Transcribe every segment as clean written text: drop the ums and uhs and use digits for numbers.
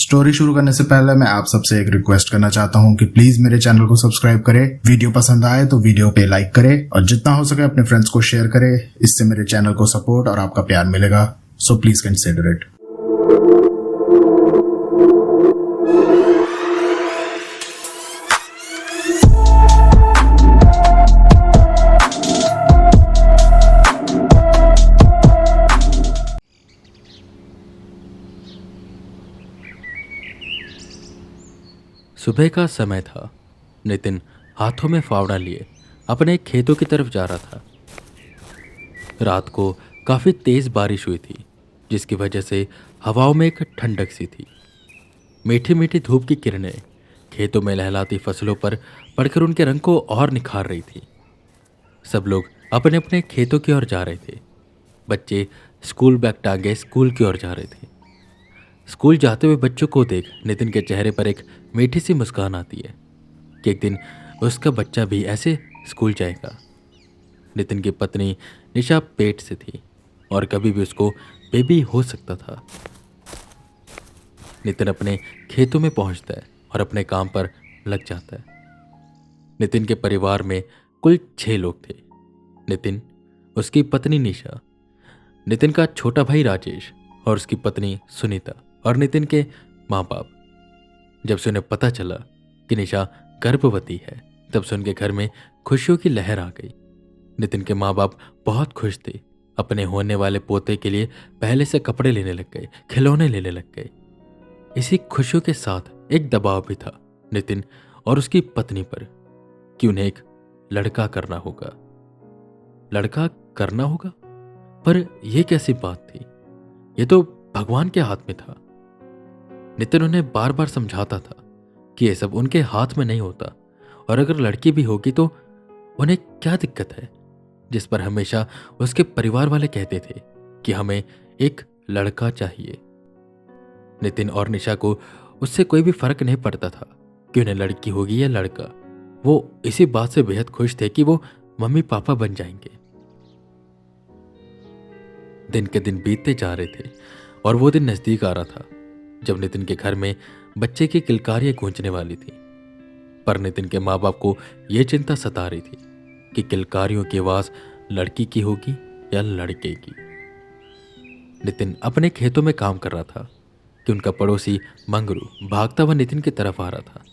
Story शुरू करने से पहले मैं आप सबसे एक रिक्वेस्ट करना चाहता हूँ कि प्लीज मेरे चैनल को सब्सक्राइब करें, वीडियो पसंद आए तो वीडियो पे लाइक करें और जितना हो सके अपने फ्रेंड्स को शेयर करें। इससे मेरे चैनल को सपोर्ट और आपका प्यार मिलेगा, सो प्लीज कंसिडर इट। सुबह का समय था। नितिन हाथों में फावड़ा लिए अपने खेतों की तरफ जा रहा था। रात को काफ़ी तेज़ बारिश हुई थी, जिसकी वजह से हवाओं में एक ठंडक सी थी। मीठी मीठी धूप की किरणें खेतों में लहलाती फसलों पर पड़कर उनके रंग को और निखार रही थी। सब लोग अपने अपने खेतों की ओर जा रहे थे। बच्चे स्कूल बैग टांगे स्कूल की ओर जा रहे थे। स्कूल जाते हुए बच्चों को देख नितिन के चेहरे पर एक मीठी सी मुस्कान आती है कि एक दिन उसका बच्चा भी ऐसे स्कूल जाएगा। नितिन की पत्नी निशा पेट से थी और कभी भी उसको बेबी हो सकता था। नितिन अपने खेतों में पहुंचता है और अपने काम पर लग जाता है। नितिन के परिवार में कुल 6 लोग थे। नितिन, उसकी पत्नी निशा, नितिन का छोटा भाई राजेश और उसकी पत्नी सुनीता और नितिन के माँ बाप। जब से उन्हें पता चला कि निशा गर्भवती है, तब से उनके घर में खुशियों की लहर आ गई। नितिन के माँ बाप बहुत खुश थे। अपने होने वाले पोते के लिए पहले से कपड़े लेने लग गए, खिलौने लेने लग गए। इसी खुशियों के साथ एक दबाव भी था नितिन और उसकी पत्नी पर कि उन्हें एक लड़का करना होगा। लड़का करना होगा? पर यह कैसी बात थी? ये तो भगवान के हाथ में था। नितिन उन्हें बार बार समझाता था कि यह सब उनके हाथ में नहीं होता, और अगर लड़की भी होगी तो उन्हें क्या दिक्कत है, जिस पर हमेशा उसके परिवार वाले कहते थे कि हमें एक लड़का चाहिए। नितिन और निशा को उससे कोई भी फर्क नहीं पड़ता था कि उन्हें लड़की होगी या लड़का। वो इसी बात से बेहद खुश थे कि वो मम्मी पापा बन जाएंगे। दिन के दिन बीतते जा रहे थे और वो दिन नजदीक आ रहा था जब नितिन के घर में बच्चे की किलकारियां गूंजने वाली थी। पर नितिन के माँ बाप को यह चिंता सता रही थी कि किलकारियों की आवाज लड़की की होगी या लड़के की। नितिन अपने खेतों में काम कर रहा था कि उनका पड़ोसी मंगरू भागता हुआ नितिन की तरफ आ रहा था।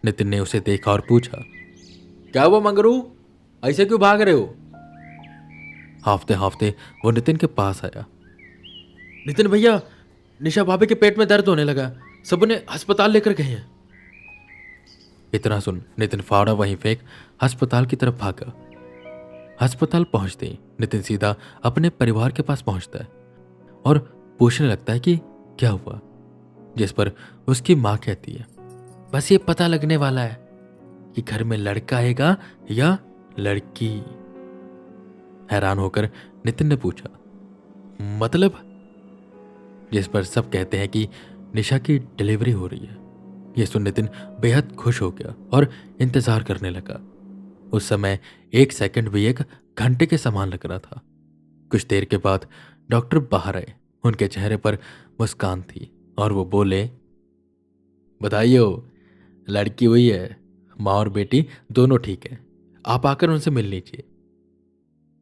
नितिन ने उसे देखा और पूछा, क्या हुआ मंगरू, ऐसे क्यों भाग रहे हो? हाफते हाफते वो नितिन के पास आया। नितिन भैया, निशा भाभी के पेट में दर्द होने लगा, सब उन्हें अस्पताल लेकर गए हैं। इतना सुन नितिन फावड़ा वहीं फेंक अस्पताल की तरफ भागा। अस्पताल पहुंचते ही नितिन सीधा अपने परिवार के पास पहुंचता है और पूछने लगता है कि क्या हुआ, जिस पर उसकी मां कहती है, बस ये पता लगने वाला है कि घर में लड़का आएगा या लड़की। हैरान होकर नितिन ने पूछा, मतलब? जिस पर सब कहते हैं कि निशा की डिलीवरी हो रही है। यह सुन नितिन बेहद खुश हो गया और इंतजार करने लगा। उस समय 1 सेकंड भी 1 घंटे के समान लग रहा था। कुछ देर के बाद डॉक्टर बाहर आए। उनके चेहरे पर मुस्कान थी और वो बोले, बधाई हो, लड़की हुई है, माँ और बेटी दोनों ठीक है, आप आकर उनसे मिल लीजिए।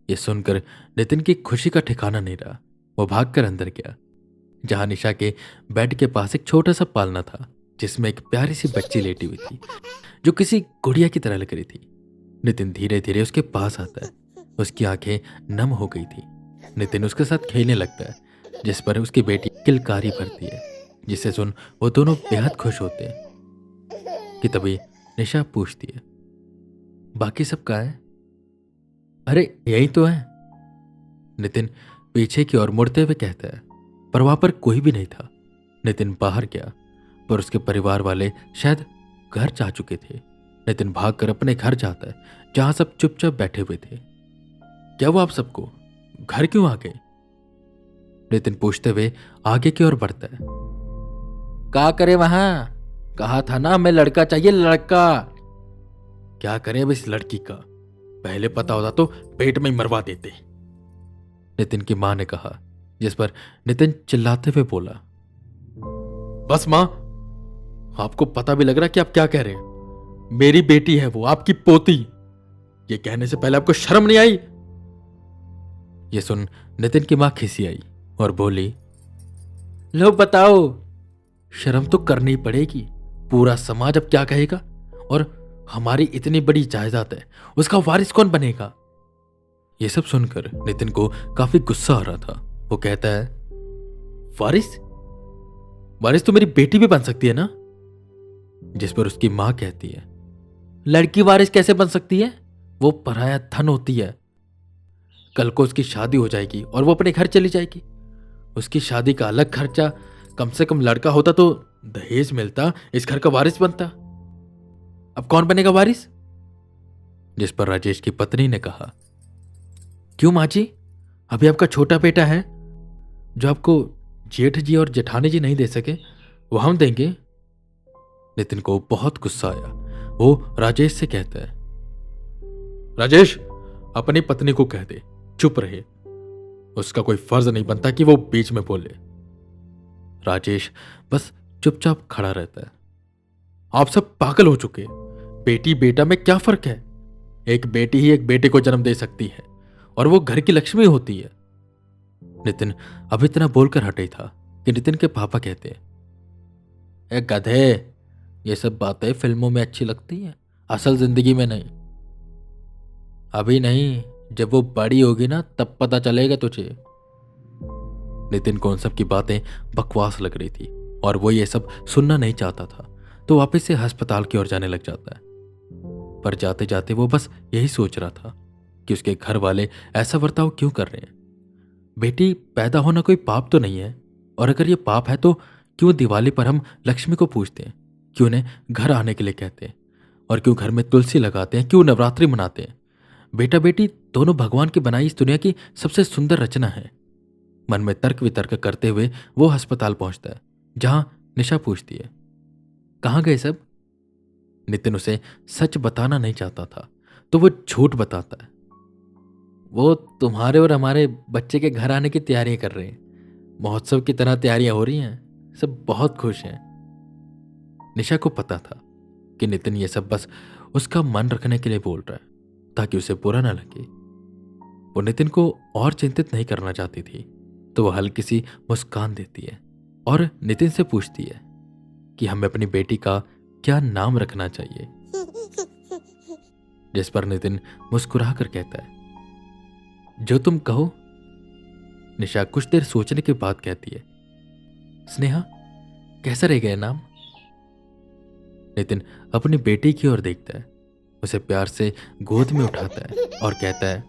ये सुनकर नितिन की खुशी का ठिकाना नहीं रहा। वो भागकर अंदर गया, जहां निशा के बेड के पास एक छोटा सा पालना था, जिसमें एक प्यारी सी बच्ची लेटी हुई थी जो किसी गुड़िया की तरह लग रही थी। नितिन धीरे धीरे उसके पास आता है। उसकी आंखें नम हो गई थी। नितिन उसके साथ खेलने लगता है, जिस पर उसकी बेटी किलकारी भरती है, जिसे सुन वो दोनों बेहद खुश होते हैं कि तभी निशा पूछती है, बाकी सब कहाँ है? अरे यही तो है, नितिन पीछे की ओर मुड़ते हुए कहता है, पर वहां पर कोई भी नहीं था। नितिन बाहर गया, पर उसके परिवार वाले शायद घर जा चुके थे। नितिन भागकर अपने घर जाता है, जहां सब चुपचाप बैठे हुए थे। क्या हुआ आप सबको, घर क्यों आ गए? नितिन पूछते हुए आगे की ओर बढ़ता है। क्या करे वहां, कहा था ना हमें लड़का चाहिए, लड़का। क्या करें अब इस लड़की का, पहले पता होता तो पेट में ही मरवा देते, नितिन की मां ने कहा, जिस पर नितिन चिल्लाते हुए बोला, बस मां, आपको पता भी लग रहा है कि आप क्या कह रहे हैं? मेरी बेटी है वो, आपकी पोती। ये कहने से पहले आपको शर्म नहीं आई? ये सुन नितिन की मां खिसी आई और बोली, लो बताओ, शर्म तो करनी पड़ेगी। पूरा समाज अब क्या कहेगा? और हमारी इतनी बड़ी जायदाद है, उसका वारिस कौन बनेगा? ये सब सुनकर नितिन को काफी गुस्सा आ रहा था। वो कहता है, वारिस? वारिस तो मेरी बेटी भी बन सकती है ना? जिस पर उसकी मां कहती है, लड़की वारिस कैसे बन सकती है? वो पराया धन होती है। कल को उसकी शादी हो जाएगी और वो अपने घर चली जाएगी। उसकी शादी का अलग खर्चा, कम से कम लड़का होता तो दहेज मिलता, इस घर का वारिस बनता। अब कौन बनेगा वारिस? जिस पर राजेश की पत्नी ने कहा, क्यों माँ जी, अभी आपका छोटा बेटा है जो आपको जेठ जी और जेठानी जी नहीं दे सके, वो हम देंगे। नितिन को बहुत गुस्सा आया। वो राजेश से कहता है, राजेश अपनी पत्नी को कह दे चुप रहे, उसका कोई फर्ज नहीं बनता कि वो बीच में बोले। राजेश बस चुपचाप खड़ा रहता है। आप सब पागल हो चुके। बेटी बेटा में क्या फर्क है? एक बेटी ही एक बेटे को जन्म दे सकती है और वो घर की लक्ष्मी होती है। नितिन अब इतना बोलकर हटे था कि नितिन के पापा कहते हैं, ए गधे, ये सब बातें फिल्मों में अच्छी लगती हैं, असल जिंदगी में नहीं। अभी नहीं, जब वो बड़ी होगी ना तब पता चलेगा तुझे। नितिन को उन सब की बातें बकवास लग रही थी और वो ये सब सुनना नहीं चाहता था, तो वापस से अस्पताल की ओर जाने लग जाता है। पर जाते जाते वो बस यही सोच रहा था कि उसके घर वाले ऐसा बर्ताव क्यों कर रहे हैं। बेटी पैदा होना कोई पाप तो नहीं है, और अगर ये पाप है तो क्यों दिवाली पर हम लक्ष्मी को पूजते हैं, क्यों उन्हें घर आने के लिए कहते हैं, और क्यों घर में तुलसी लगाते हैं, क्यों नवरात्रि मनाते हैं। बेटा बेटी दोनों भगवान की बनाई इस दुनिया की सबसे सुंदर रचना है। मन में तर्क वितर्क करते हुए वो अस्पताल पहुंचता है, जहां निशा पूछती है, कहां गए सब? नितिन उसे सच बताना नहीं चाहता था, तो वो झूठ बताता है, वो तुम्हारे और हमारे बच्चे के घर आने की तैयारियां कर रहे हैं। महोत्सव की तरह तैयारियां हो रही हैं, सब बहुत खुश हैं। निशा को पता था कि नितिन ये सब बस उसका मन रखने के लिए बोल रहा है, ताकि उसे बुरा ना लगे। वो नितिन को और चिंतित नहीं करना चाहती थी, तो वो हल्की सी मुस्कान देती है और नितिन से पूछती है कि हमें अपनी बेटी का क्या नाम रखना चाहिए। जिस पर नितिन मुस्कुरा कर कहता है, जो तुम कहो। निशा कुछ देर सोचने के बाद कहती है, स्नेहा, कैसा रहेगा यह नाम? नितिन अपनी बेटी की ओर देखता है, उसे प्यार से गोद में उठाता है और कहता है,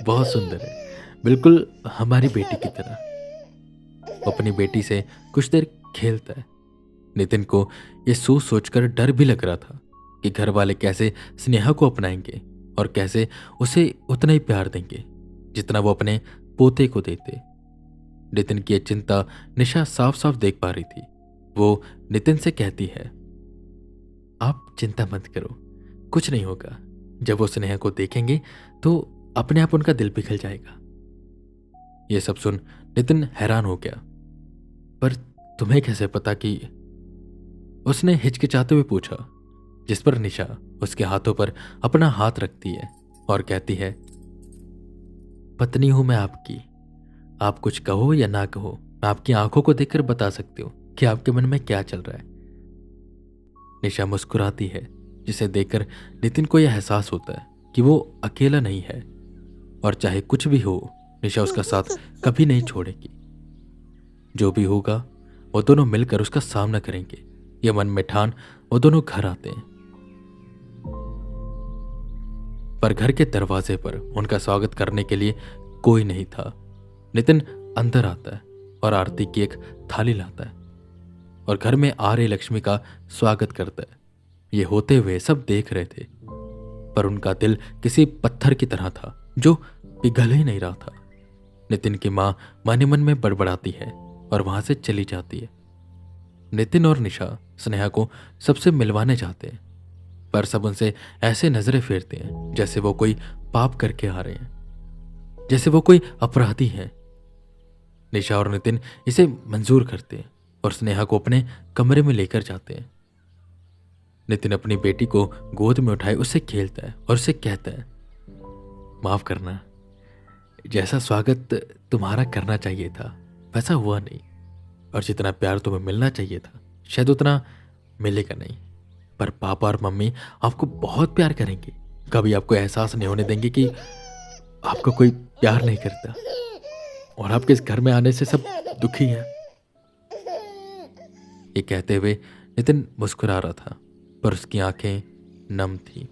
बहुत सुंदर है, बिल्कुल हमारी बेटी की तरह। वो अपनी बेटी से कुछ देर खेलता है। नितिन को यह सोच सोचकर डर भी लग रहा था कि घर वाले कैसे स्नेहा को अपनाएंगे और कैसे उसे उतना ही प्यार देंगे जितना वो अपने पोते को देते। नितिन की यह चिंता निशा साफ साफ देख पा रही थी। वो नितिन से कहती है, आप चिंता मत करो, कुछ नहीं होगा। जब वो स्नेहा को देखेंगे तो अपने आप उनका दिल पिघल जाएगा। यह सब सुन नितिन हैरान हो गया। पर तुम्हें कैसे पता कि? उसने हिचकिचाते हुए पूछा, जिस पर निशा उसके हाथों पर अपना हाथ रखती है और कहती है, पत्नी हूं मैं आपकी। आप कुछ कहो या ना कहो, मैं आपकी आंखों को देखकर बता सकती हूं कि आपके मन में क्या चल रहा है। निशा मुस्कुराती है, जिसे देखकर नितिन को यह एहसास होता है कि वो अकेला नहीं है और चाहे कुछ भी हो, निशा उसका साथ कभी नहीं छोड़ेगी। जो भी होगा वो दोनों मिलकर उसका सामना करेंगे, ये मन में ठान वो दोनों घर आते हैं। पर घर के दरवाजे पर उनका स्वागत करने के लिए कोई नहीं था। नितिन अंदर आता है और आरती की एक थाली लाता है और घर में आ रही लक्ष्मी का स्वागत करता है। ये होते हुए सब देख रहे थे, पर उनका दिल किसी पत्थर की तरह था जो पिघल ही नहीं रहा था। नितिन की मां मन ही मन में बड़बड़ाती है और वहां से चली जाती है। नितिन और निशा स्नेहा को सबसे मिलवाने जाते हैं, पर सब उनसे ऐसे नजरें फेरते हैं जैसे वो कोई पाप करके आ रहे हैं, जैसे वो कोई अपराधी हैं। निशा और नितिन इसे मंजूर करते हैं और स्नेहा को अपने कमरे में लेकर जाते हैं। नितिन अपनी बेटी को गोद में उठाए उससे खेलता है और उससे कहता है, माफ करना, जैसा स्वागत तुम्हारा करना चाहिए था वैसा हुआ नहीं, और जितना प्यार तुम्हें मिलना चाहिए था शायद उतना मिलेगा नहीं, पर पापा और मम्मी आपको बहुत प्यार करेंगे, कभी आपको एहसास नहीं होने देंगे कि आपको कोई प्यार नहीं करता, और आपके इस घर में आने से सब दुखी हैं। ये कहते हुए नितिन मुस्कुरा रहा था, पर उसकी आंखें नम थी।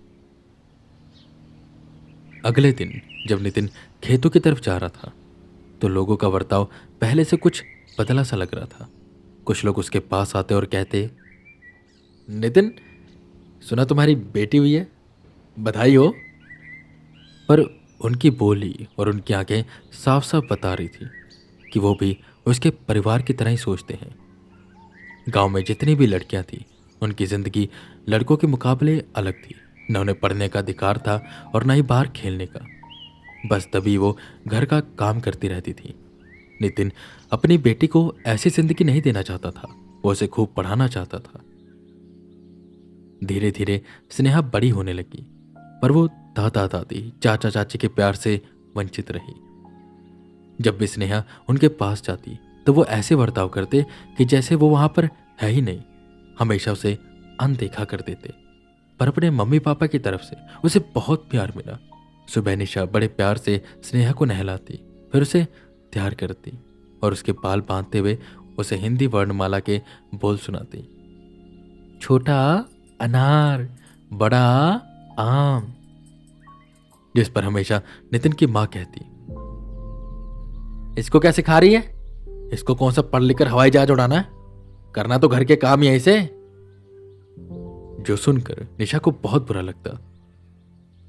अगले दिन जब नितिन खेतों की तरफ जा रहा था तो लोगों का बर्ताव पहले से कुछ बदला सा लग रहा था। कुछ लोग उसके पास आते और कहते, नितिन, सुना तुम्हारी बेटी हुई है, बधाई हो। पर उनकी बोली और उनकी आंखें साफ साफ बता रही थी कि वो भी उसके परिवार की तरह ही सोचते हैं। गांव में जितनी भी लड़कियां थीं, उनकी ज़िंदगी लड़कों के मुकाबले अलग थी। न उन्हें पढ़ने का अधिकार था और न ही बाहर खेलने का। बस तभी वो घर का काम करती रहती थी। नितिन अपनी बेटी को ऐसी जिंदगी नहीं देना चाहता था, वो उसे खूब पढ़ाना चाहता था। धीरे धीरे स्नेहा बड़ी होने लगी, पर वो दादा दादी चाचा चाची के प्यार से वंचित रही। जब भी स्नेहा उनके पास जाती तो वो ऐसे बर्ताव करते कि जैसे वो वहां पर है ही नहीं, हमेशा उसे अनदेखा कर देते। पर अपने मम्मी पापा की तरफ से उसे बहुत प्यार मिला। सुबह निशा बड़े प्यार से स्नेहा को नहलाती, फिर उसे तैयार करती और उसके बाल बांधते हुए उसे हिंदी वर्णमाला के बोल सुनाती। छोटा अनार, बड़ा आम, जिस पर हमेशा नितिन की मां कहती, इसको क्या सिखा रही है, इसको कौन सा पढ़ लिख कर हवाई जहाज उड़ाना है, करना तो घर के काम ही है इसे। जो सुनकर निशा को बहुत बुरा लगता।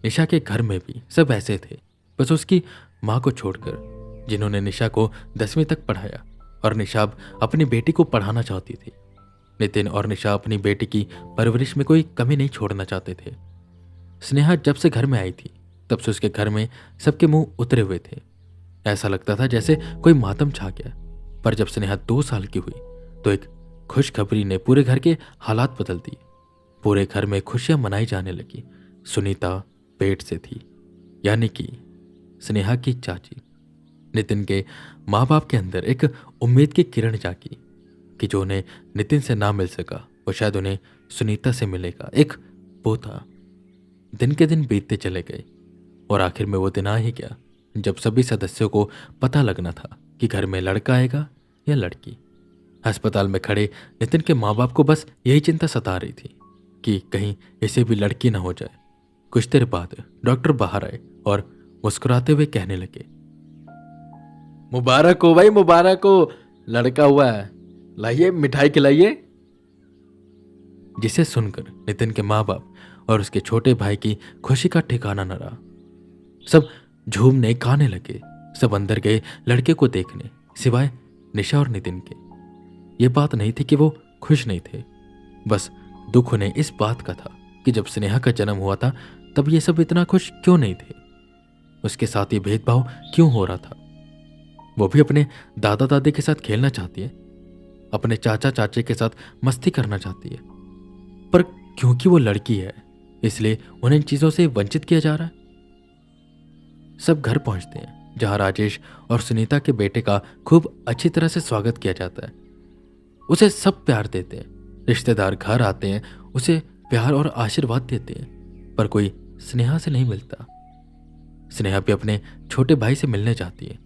निशा के घर में भी सब ऐसे थे, बस उसकी मां को छोड़कर, जिन्होंने निशा को 10वीं तक पढ़ाया, और निशा अब अपनी बेटी को पढ़ाना चाहती थी। नितिन और निशा अपनी बेटी की परवरिश में कोई कमी नहीं छोड़ना चाहते थे। स्नेहा जब से घर में आई थी तब से उसके घर में सबके मुंह उतरे हुए थे। ऐसा लगता था जैसे कोई मातम छा गया। पर जब स्नेहा 2 साल की हुई तो एक खुशखबरी ने पूरे घर के हालात बदल दिए। पूरे घर में खुशियां मनाई जाने लगी। सुनीता पेट से थी, यानी कि स्नेहा की चाची। नितिन के माँ बाप के अंदर एक उम्मीद की किरण जागी कि जो उन्हें नितिन से ना मिल सका वो शायद उन्हें सुनीता से मिलेगा, एक पोता। दिन के दिन बीतते चले गए और आखिर में वो दिन आ ही गया जब सभी सदस्यों को पता लगना था कि घर में लड़का आएगा या लड़की। अस्पताल में खड़े नितिन के माँ बाप को बस यही चिंता सता रही थी कि कहीं इसे भी लड़की ना हो जाए। कुछ देर बाद डॉक्टर बाहर आए और मुस्कुराते हुए कहने लगे, मुबारक हो भाई, मुबारक हो, लड़का हुआ है, लाइए मिठाई खिलाइए। जिसे सुनकर नितिन के माँ बाप और उसके छोटे भाई की खुशी का ठिकाना न रहा। सब झूमने गाने लगे। सब अंदर गए लड़के को देखने, सिवाय निशा और नितिन के। ये बात नहीं थी कि वो खुश नहीं थे, बस दुख उन्हें इस बात का था कि जब स्नेहा का जन्म हुआ था तब ये सब इतना खुश क्यों नहीं थे। उसके साथ ये भेदभाव क्यों हो रहा था। वो भी अपने दादा दादी के साथ खेलना चाहती है, अपने चाचा चाचे के साथ मस्ती करना चाहती है, पर क्योंकि वो लड़की है इसलिए उन्हें इन चीजों से वंचित किया जा रहा है। सब घर पहुंचते हैं जहां राजेश और सुनीता के बेटे का खूब अच्छी तरह से स्वागत किया जाता है। उसे सब प्यार देते हैं। रिश्तेदार घर आते हैं, उसे प्यार और आशीर्वाद देते हैं, पर कोई स्नेहा से नहीं मिलता। स्नेहा भी अपने छोटे भाई से मिलने जाती है,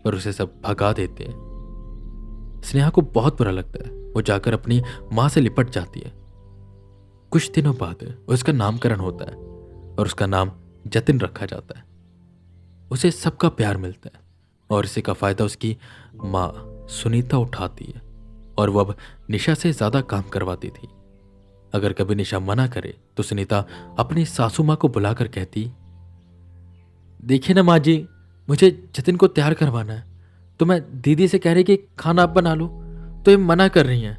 पर उसे सब भगा देते हैं। स्नेहा को बहुत बुरा लगता है। वो जाकर अपनी मां से लिपट जाती है। कुछ दिनों बाद उसका नामकरण होता है और उसका नाम जतिन रखा जाता है। उसे सबका प्यार मिलता है और इसी का फायदा उसकी मां सुनीता उठाती है, और वो अब निशा से ज्यादा काम करवाती थी। अगर कभी निशा मना करे तो सुनीता अपनी सासू मां को बुलाकर कहती, देखिए ना माँ जी, मुझे जतिन को तैयार करवाना है, तो मैं दीदी से कह रही कि खाना आप बना लो, तो ये मना कर रही हैं।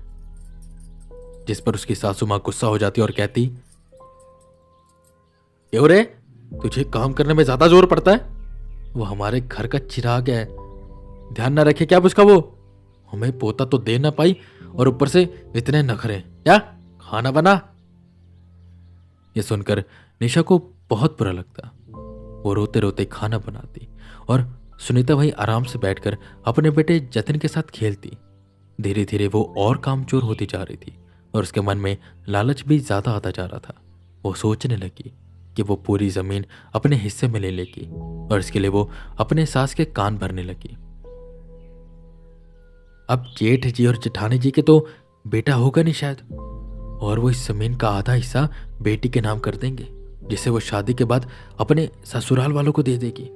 जिस पर उसकी सासू मां गुस्सा हो जाती और कहती, क्यों रे, तुझे काम करने में ज्यादा जोर पड़ता है? वो हमारे घर का चिराग है, ध्यान ना रखे क्या उसका? वो हमें पोता तो दे ना पाई और ऊपर से इतने नखरे, क्या खाना बना। ये सुनकर निशा को बहुत बुरा लगता। वो रोते रोते खाना बनाती और सुनीता वहीं आराम से बैठकर अपने बेटे जतिन के साथ खेलती। धीरे धीरे वो और कामचोर होती जा रही थी और उसके मन में लालच भी ज्यादा आता जा रहा था। वो सोचने लगी कि वो पूरी जमीन अपने हिस्से में ले लेगी और इसके लिए वो अपने सास के कान भरने लगी। अब जेठ जी और जेठानी जी के तो बेटा होगा नहीं शायद, और वो इस जमीन का आधा हिस्सा बेटी के नाम कर देंगे, जिसे वो शादी के बाद अपने ससुराल वालों को दे देगी।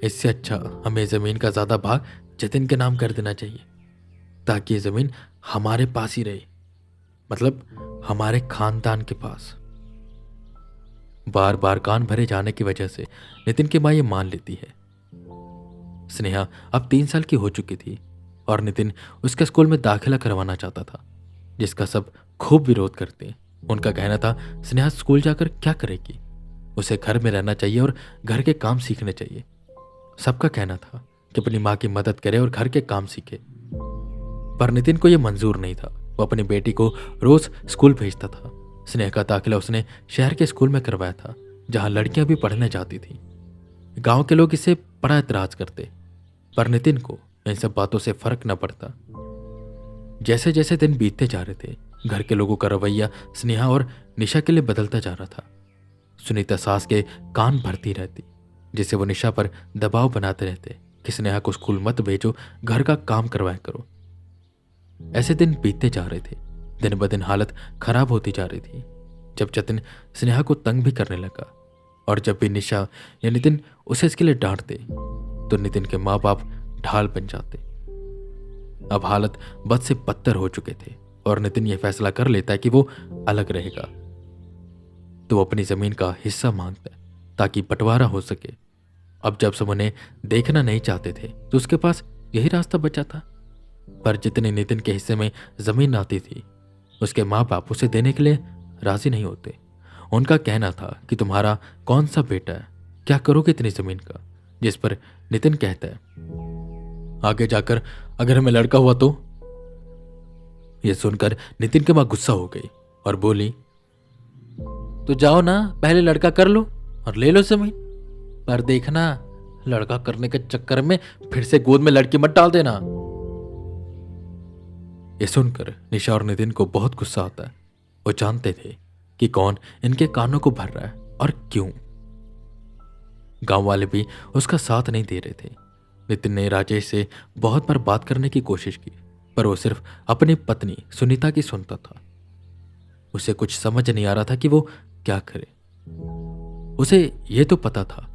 इससे अच्छा हमें जमीन का ज्यादा भाग जतिन के नाम कर देना चाहिए, ताकि ये जमीन हमारे पास ही रहे, मतलब हमारे खानदान के पास। बार बार कान भरे जाने की वजह से नितिन की मां ये मान लेती है। स्नेहा अब 3 साल की हो चुकी थी और नितिन उसके स्कूल में दाखिला करवाना चाहता था, जिसका सब खूब विरोध करते। उनका कहना था स्नेहा स्कूल जाकर क्या करेगी, उसे घर में रहना चाहिए और घर के काम सीखने चाहिए। सबका कहना था कि अपनी माँ की मदद करे और घर के काम सीखे, पर नितिन को यह मंजूर नहीं था। वो अपनी बेटी को रोज स्कूल भेजता था। स्नेहा का दाखिला उसने शहर के स्कूल में करवाया था, जहां लड़कियां भी पढ़ने जाती थी। गांव के लोग इसे बड़ा एतराज करते, पर नितिन को इन सब बातों से फर्क न पड़ता। जैसे जैसे दिन बीतते जा रहे थे, घर के लोगों का रवैया स्नेहा और निशा के लिए बदलता जा रहा था। सुनीता सास के कान भरती रहती, जिससे वो निशा पर दबाव बनाते रहते कि स्नेहा को स्कूल मत भेजो, घर का काम करवाया करो। ऐसे दिन बीतते जा रहे थे। दिन ब दिन हालत खराब होती जा रही थी। जब जतिन स्नेहा को तंग भी करने लगा और जब भी निशा या नितिन उसे इसके लिए डांटते तो नितिन के माँ बाप ढाल बन जाते। अब हालत बद से बदतर हो चुके थे और नितिन यह फैसला कर लेता है कि वो अलग रहेगा। तो वो अपनी जमीन का हिस्सा मांगता है ताकि बंटवारा हो सके। अब जब सब उन्हें देखना नहीं चाहते थे तो उसके पास यही रास्ता बचा था। पर जितने नितिन के हिस्से में जमीन आती थी, उसके माँ बाप उसे देने के लिए राजी नहीं होते। उनका कहना था कि तुम्हारा कौन सा बेटा है, क्या करोगे इतनी जमीन का। जिस पर नितिन कहता है आगे जाकर अगर हमें लड़का हुआ तो। यह सुनकर नितिन की मां गुस्सा हो गई और बोली, तो जाओ ना, पहले लड़का कर लो और ले लो जमीन, पर देखना लड़का करने के चक्कर में फिर से गोद में लड़की मत डाल देना। यह सुनकर निशा और नितिन को बहुत गुस्सा आता है। वो जानते थे कि कौन इनके कानों को भर रहा है और क्यों। गांव वाले भी उसका साथ नहीं दे रहे थे। नितिन ने राजेश से बहुत बार बात करने की कोशिश की, पर वो सिर्फ अपनी पत्नी सुनीता की सुनता था। उसे कुछ समझ नहीं आ रहा था कि वो क्या करे। उसे यह तो पता था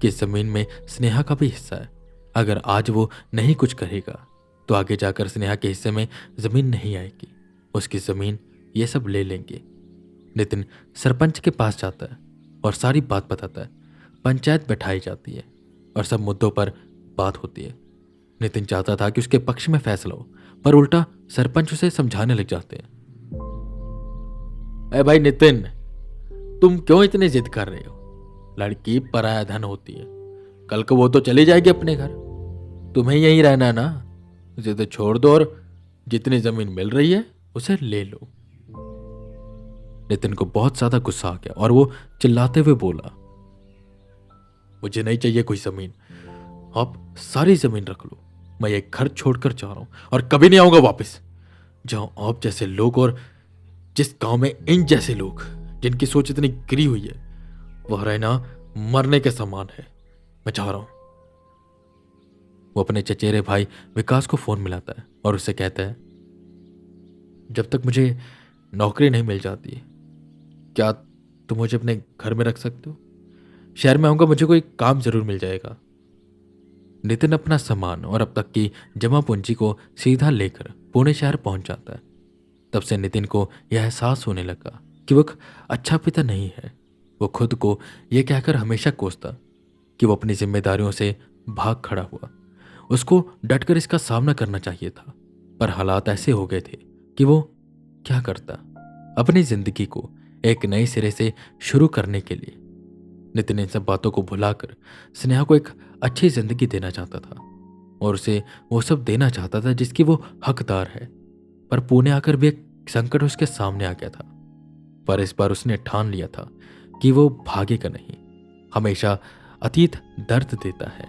कि इस जमीन में स्नेहा का भी हिस्सा है। अगर आज वो नहीं कुछ करेगा तो आगे जाकर स्नेहा के हिस्से में जमीन नहीं आएगी, उसकी जमीन ये सब ले लेंगे। नितिन सरपंच के पास जाता है और सारी बात बताता है। पंचायत बैठाई जाती है और सब मुद्दों पर बात होती है। नितिन चाहता था कि उसके पक्ष में फैसला हो, पर उल्टा सरपंच उसे समझाने लग जाते हैं। अरे भाई नितिन, तुम क्यों इतनी जिद कर रहे हो? लड़की पराया धन होती है, कल को वो तो चली जाएगी अपने घर, तुम्हें यहीं रहना है ना। जिद छोड़ दो और जितनी जमीन मिल रही है उसे ले लो। नितिन को बहुत ज्यादा गुस्सा आ गया और वो चिल्लाते हुए बोला, मुझे नहीं चाहिए कोई जमीन, आप सारी जमीन रख लो। मैं ये घर छोड़कर जा रहा हूं और कभी नहीं आऊंगा वापस। जहां आप जैसे लोग और जिस गांव में इन जैसे लोग जिनकी सोच इतनी गिरी हुई है, वह रहना मरने के समान है। मैं जा रहा हूं। वो अपने चचेरे भाई विकास को फोन मिलाता है और उससे कहता है, जब तक मुझे नौकरी नहीं मिल जाती, क्या तुम मुझे अपने घर में रख सकते हो? शहर में आऊंगा, मुझे कोई काम जरूर मिल जाएगा। नितिन अपना सामान और अब तक की जमा पूंजी को सीधा लेकर पुणे शहर पहुंच जाता है। तब से नितिन को यह एहसास होने लगा कि वो एक अच्छा पिता नहीं है। वो खुद को यह कहकर हमेशा कोसता कि वो अपनी जिम्मेदारियों से भाग खड़ा हुआ। उसको डटकर इसका सामना करना चाहिए था, पर हालात ऐसे हो गए थे कि वो क्या करता। अपनी जिंदगी को एक नए सिरे से शुरू करने के लिए नितिन इन सब बातों को भुलाकर स्नेहा को एक अच्छी जिंदगी देना चाहता था और उसे वो सब देना चाहता था जिसकी वो हकदार है। पर पुणे आकर भी एक संकट उसके सामने आ गया था। पर इस बार उसने ठान लिया था कि वो भागेगा नहीं। हमेशा अतीत दर्द देता है,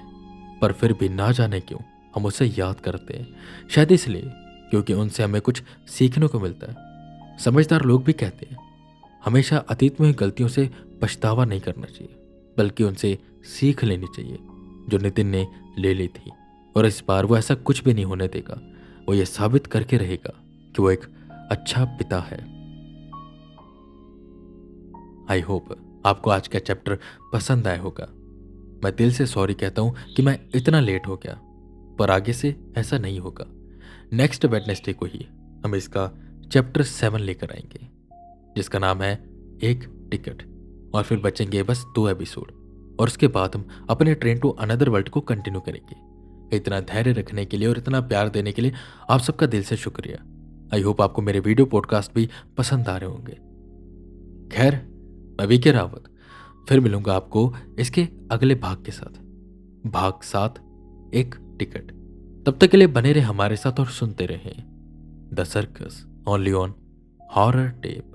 पर फिर भी ना जाने क्यों हम उसे याद करते हैं। शायद इसलिए क्योंकि उनसे हमें कुछ सीखने को मिलता है। समझदार लोग भी कहते हैं हमेशा अतीत में हुई गलतियों से पछतावा नहीं करना चाहिए, बल्कि उनसे सीख लेनी चाहिए जो नितिन ने ले ली थी। और इस बार वो ऐसा कुछ भी नहीं होने देगा। वो ये साबित करके रहेगा कि वो एक अच्छा पिता है। आई होप आपको आज का चैप्टर पसंद आया होगा। मैं दिल से सॉरी कहता हूं कि मैं इतना लेट हो गया, पर आगे से ऐसा नहीं होगा। नेक्स्ट वेडनेसडे को ही हम इसका चैप्टर 7 लेकर आएंगे, जिसका नाम है एक टिकट। और फिर बचेंगे बस 2 एपिसोड, और उसके बाद हम अपने ट्रेन टू अनदर वर्ल्ड को कंटिन्यू करेंगे। इतना धैर्य रखने के लिए और इतना प्यार देने के लिए आप सबका दिल से शुक्रिया। आई होप आपको मेरे वीडियो पॉडकास्ट भी पसंद आ रहे होंगे। खैर, मैं वीके रावत फिर मिलूंगा आपको इसके अगले भाग के साथ, भाग 7 एक टिकट। तब तक के लिए बने रहे हमारे साथ और सुनते रहें the circus only on horror tape.